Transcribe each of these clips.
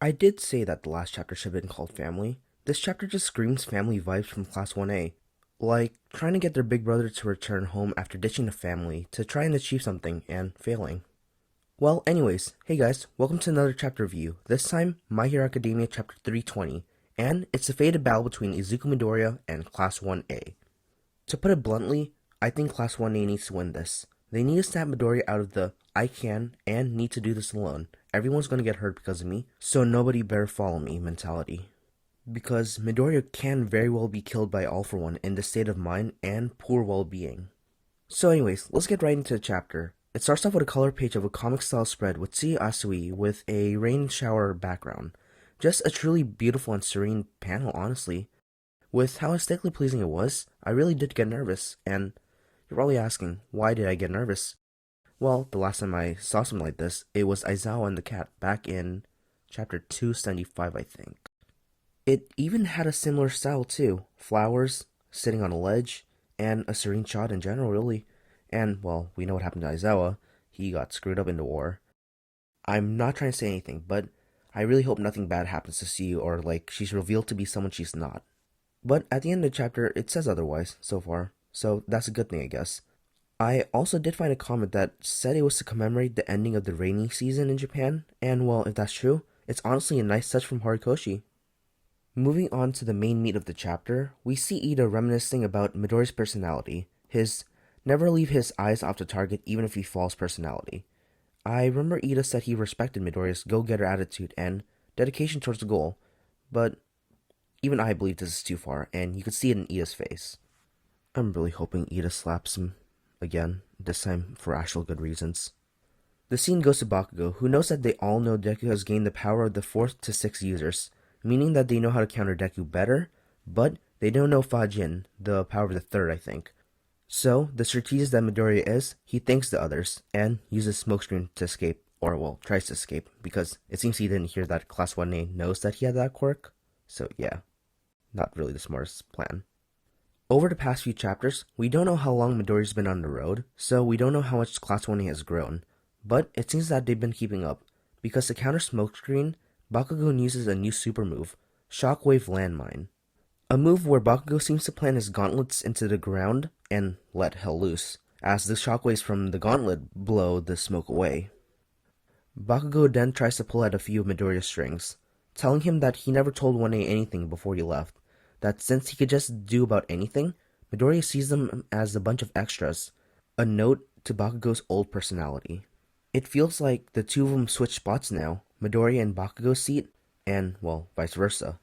I did say that the last chapter should have been called Family. This chapter just screams family vibes from Class 1A. Like, trying to get their big brother to return home after ditching the family to try and achieve something and failing. Well, anyways, hey guys, welcome to another chapter review. This time, My Hero Academia chapter 320, and it's a fated battle between Izuku Midoriya and Class 1A. To put it bluntly, I think Class 1A needs to win this. They need to snap Midoriya out of the I can and need to do this alone. Everyone's gonna get hurt because of me, so nobody better follow me mentality. Because Midoriya can very well be killed by All For One in this state of mind and poor well-being. So anyways, let's get right into the chapter. It starts off with a color page of a comic-style spread with Tsuyu Asui with a rain shower background. Just a truly beautiful and serene panel, honestly. With how aesthetically pleasing it was, I really did get nervous, and you're probably asking, why did I get nervous? Well, the last time I saw something like this, it was Aizawa and the cat back in chapter 275, I think. It even had a similar style too. Flowers, sitting on a ledge, and a serene shot in general, really. And, well, we know what happened to Aizawa. He got screwed up in the war. I'm not trying to say anything, but I really hope nothing bad happens to Tsuyu or, like, she's revealed to be someone she's not. But at the end of the chapter, it says otherwise, so far. So that's a good thing, I guess. I also did find a comment that said it was to commemorate the ending of the rainy season in Japan, and well, if that's true, it's honestly a nice touch from Horikoshi. Moving on to the main meat of the chapter, we see Ida reminiscing about Midoriya's personality, his never leave his eyes off the target even if he falls personality. I remember Ida said he respected Midoriya's go-getter attitude and dedication towards the goal, but even I believe this is too far, and you could see it in Ida's face. I'm really hoping Ida slaps him again, this time for actual good reasons. The scene goes to Bakugo, who knows that they all know Deku has gained the power of the 4th to 6th users, meaning that they know how to counter Deku better, but they don't know Fajin, the power of the 3rd, I think. So, the strategist that Midoriya is, he thanks the others, and uses Smokescreen to escape, or well, tries to escape, because it seems he didn't hear that Class 1A knows that he had that quirk, so yeah, not really the smartest plan. Over the past few chapters, we don't know how long Midoriya's been on the road, so we don't know how much Class 1A has grown, but it seems that they've been keeping up, because to counter Smokescreen, Bakugo uses a new super move, Shockwave Landmine. A move where Bakugo seems to plant his gauntlets into the ground and let hell loose, as the shockwaves from the gauntlet blow the smoke away. Bakugo then tries to pull at a few of Midoriya's strings, telling him that he never told 1A anything before he left, that since he could just do about anything, Midoriya sees them as a bunch of extras, a note to Bakugo's old personality. It feels like the two of them switch spots now, Midoriya in Bakugo's seat, and, well, vice versa.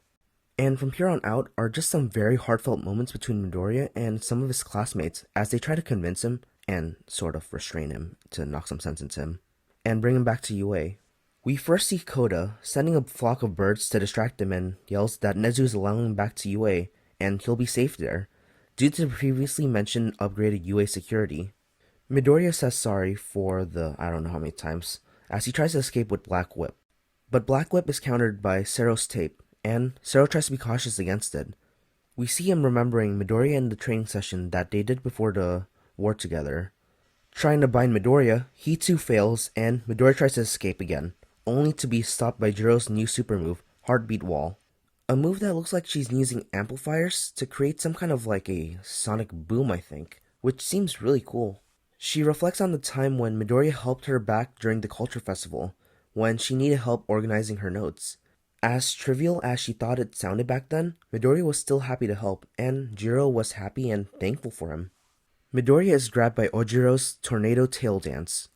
And from here on out are just some very heartfelt moments between Midoriya and some of his classmates as they try to convince him, and sort of restrain him to knock some sense into him, and bring him back to UA. We first see Koda sending a flock of birds to distract him and yells that Nezu is allowing him back to UA, and he'll be safe there, due to the previously mentioned upgraded UA security. Midoriya says sorry for the I don't know how many times, as he tries to escape with Black Whip. But Black Whip is countered by Sero's tape, and Sero tries to be cautious against it. We see him remembering Midoriya in the training session that they did before the war together. Trying to bind Midoriya, he too fails, and Midoriya tries to escape again, only to be stopped by Jiro's new super move, Heartbeat Wall. A move that looks like she's using amplifiers to create some kind of like a sonic boom, I think, which seems really cool. She reflects on the time when Midoriya helped her back during the Culture Festival, when she needed help organizing her notes. As trivial as she thought it sounded back then, Midoriya was still happy to help, and Jiro was happy and thankful for him. Midoriya is grabbed by Ojiro's Tornado Tail Dance.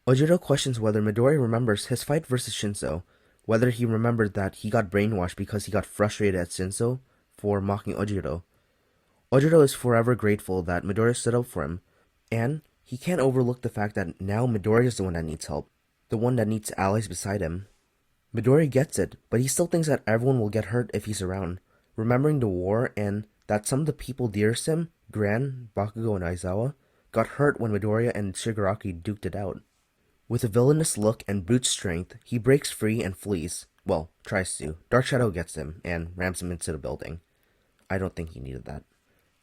Ojiro questions whether Midoriya remembers his fight versus Shinso, whether he remembered that he got brainwashed because he got frustrated at Shinso for mocking Ojiro. Ojiro is forever grateful that Midoriya stood up for him, and he can't overlook the fact that now Midoriya is the one that needs help, the one that needs allies beside him. Midoriya gets it, but he still thinks that everyone will get hurt if he's around, remembering the war and that some of the people dearest him, Gran, Bakugo, and Aizawa, got hurt when Midoriya and Shigaraki duked it out. With a villainous look and brute strength, he breaks free and flees. Well, tries to. Dark Shadow gets him and rams him into the building. I don't think he needed that.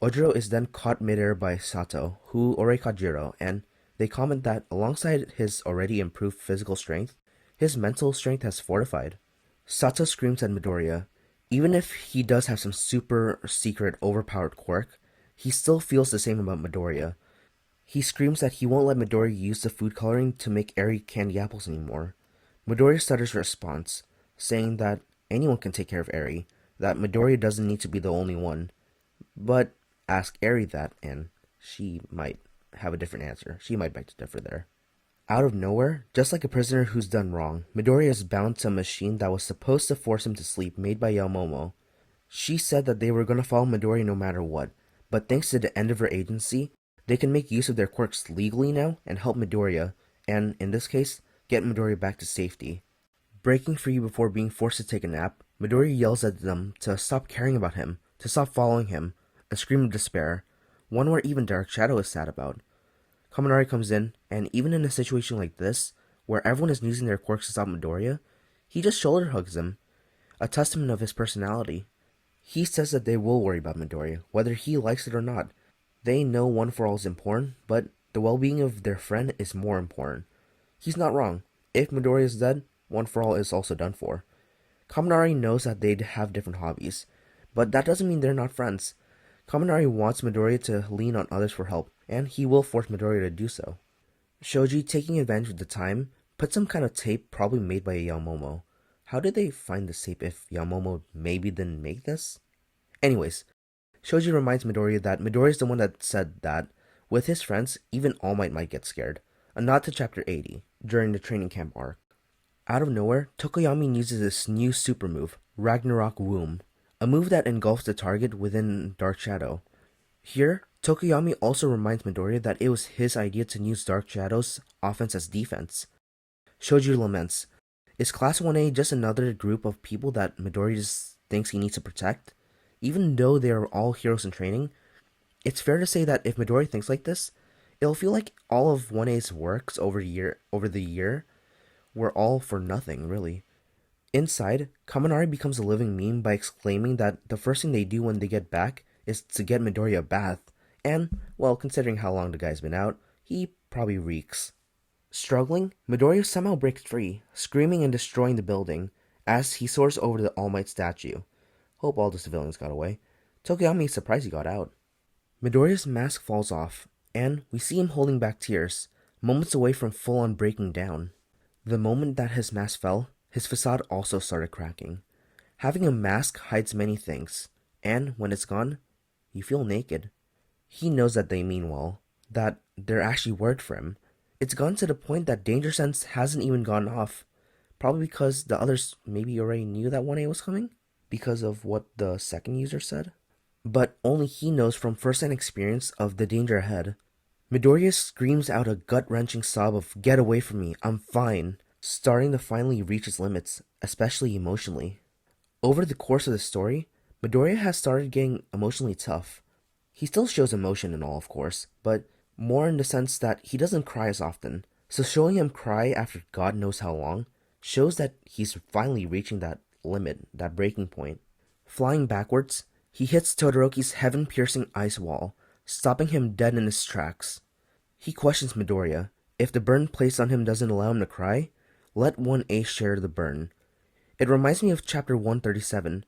Ojiro is then caught midair by Sato, who already caught Jiro, and they comment that alongside his already improved physical strength, his mental strength has fortified. Sato screams at Midoriya. Even if he does have some super secret overpowered quirk, he still feels the same about Midoriya. He screams that he won't let Midoriya use the food coloring to make Eri candy apples anymore. Midoriya stutters a response, saying that anyone can take care of Eri, that Midoriya doesn't need to be the only one. But ask Eri that, and she might have a different answer. She might beg to differ there. Out of nowhere, just like a prisoner who's done wrong, Midoriya is bound to a machine that was supposed to force him to sleep, made by Yall. She said that they were going to follow Midoriya no matter what, but thanks to the end of her agency, they can make use of their quirks legally now and help Midoriya, and in this case, get Midoriya back to safety. Breaking free before being forced to take a nap, Midoriya yells at them to stop caring about him, to stop following him, a scream of despair, one where even Dark Shadow is sad about. Kaminari comes in, and even in a situation like this, where everyone is using their quirks to stop Midoriya, he just shoulder hugs him, a testament of his personality. He says that they will worry about Midoriya, whether he likes it or not. They know One for All is important, but the well-being of their friend is more important. He's not wrong. If Midoriya is dead, One for All is also done for. Kaminari knows that they have different hobbies, but that doesn't mean they're not friends. Kaminari wants Midoriya to lean on others for help, and he will force Midoriya to do so. Shoji, taking advantage of the time, put some kind of tape probably made by Yall. How did they find this tape if Yall maybe didn't make this? Anyways, Shoji reminds Midoriya that Midoriya is the one that said that, with his friends, even All might get scared. A nod to Chapter 80, during the training camp arc. Out of nowhere, Tokoyami uses this new super move, Ragnarok Womb, a move that engulfs the target within Dark Shadow. Here, Tokoyami also reminds Midoriya that it was his idea to use Dark Shadow's offense as defense. Shoji laments, is Class 1A just another group of people that Midoriya just thinks he needs to protect? Even though they are all heroes in training, it's fair to say that if Midoriya thinks like this, it'll feel like all of 1A's works over the year were all for nothing, really. Inside, Kaminari becomes a living meme by exclaiming that the first thing they do when they get back is to get Midoriya a bath, and, well, considering how long the guy's been out, he probably reeks. Struggling, Midoriya somehow breaks free, screaming and destroying the building, as he soars over the All Might statue. Hope all the civilians got away. Tokoyami is surprised he got out. Midoriya's mask falls off, and we see him holding back tears, moments away from full-on breaking down. The moment that his mask fell, his facade also started cracking. Having a mask hides many things, and when it's gone, you feel naked. He knows that they mean well, that they're actually worried for him. It's gone to the point that Danger Sense hasn't even gone off, probably because the others maybe already knew that 1A was coming, because of what the second user said. But only he knows from first-hand experience of the danger ahead. Midoriya screams out a gut-wrenching sob of "Get away from me, I'm fine," starting to finally reach its limits, especially emotionally. Over the course of the story, Midoriya has started getting emotionally tough. He still shows emotion and all, of course, but more in the sense that he doesn't cry as often, so showing him cry after God knows how long shows that he's finally reaching that limit, that breaking point. Flying backwards, he hits Todoroki's heaven-piercing ice wall, stopping him dead in his tracks. He questions Midoriya. If the burn placed on him doesn't allow him to cry, let 1A share the burn. It reminds me of Chapter 137,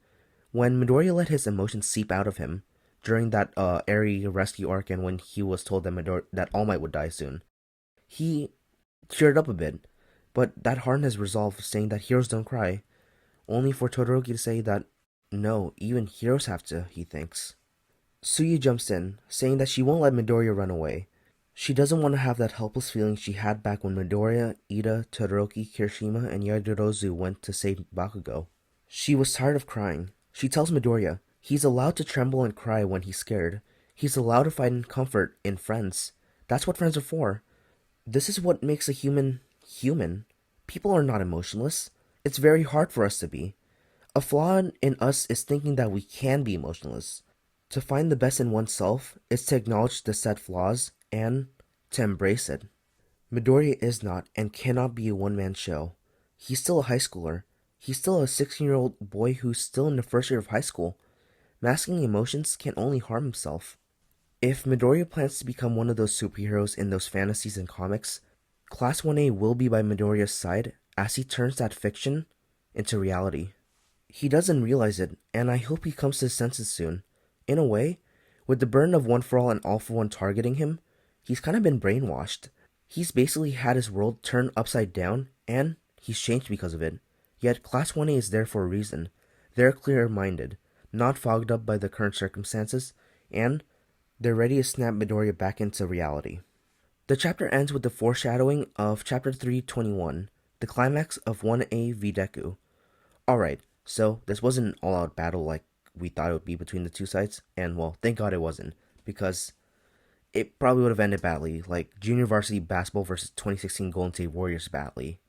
when Midoriya let his emotions seep out of him, during that Eri rescue arc and when he was told that All Might would die soon. He cheered up a bit, but that hardness resolved, saying that heroes don't cry, only for Todoroki to say that no, even heroes have to, he thinks. Suyu jumps in, saying that she won't let Midoriya run away. She doesn't want to have that helpless feeling she had back when Midoriya, Ida, Todoroki, Kirishima, and Yadorozu went to save Bakugo. She was tired of crying. She tells Midoriya he's allowed to tremble and cry when he's scared. He's allowed to find comfort in friends. That's what friends are for. This is what makes a human human. People are not emotionless. It's very hard for us to be. A flaw in us is thinking that we can be emotionless. To find the best in oneself is to acknowledge the said flaws and to embrace it. Midoriya is not and cannot be a one-man show. He's still a high schooler. He's still a 16-year-old boy who's still in the first year of high school. Masking emotions can only harm himself. If Midoriya plans to become one of those superheroes in those fantasies and comics, Class 1A will be by Midoriya's side as he turns that fiction into reality. He doesn't realize it, and I hope he comes to his senses soon. In a way, with the burden of One for All and All for One targeting him, he's kind of been brainwashed. He's basically had his world turned upside down, and he's changed because of it. Yet Class 1A is there for a reason. They're clear-minded, not fogged up by the current circumstances, and they're ready to snap Midoriya back into reality. The chapter ends with the foreshadowing of Chapter 321, the climax of 1A v Deku. Alright, so this wasn't an all-out battle like we thought it would be between the two sides, and well, thank God it wasn't, because it probably would have ended badly, like Junior Varsity Basketball versus 2016 Golden State Warriors badly.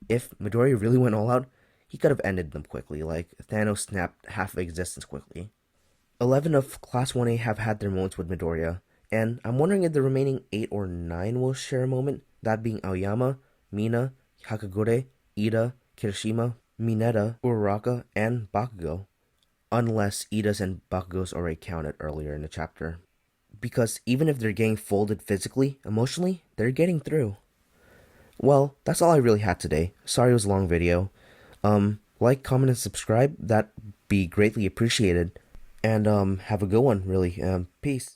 If Midoriya really went all out, he could have ended them quickly, like Thanos snapped half of existence quickly. 11 of Class 1A have had their moments with Midoriya, and I'm wondering if the remaining 8 or 9 will share a moment, that being Aoyama, Mina, Hakagure, Ida, Kirishima, Mineta, Uraraka, and Bakugo. Unless Ida's and Bakugo's already counted earlier in the chapter. Because even if they're getting folded physically, emotionally, they're getting through. Well, that's all I really had today. Sorry it was a long video. Like, comment, and subscribe. That'd be greatly appreciated. And have a good one, really. Peace.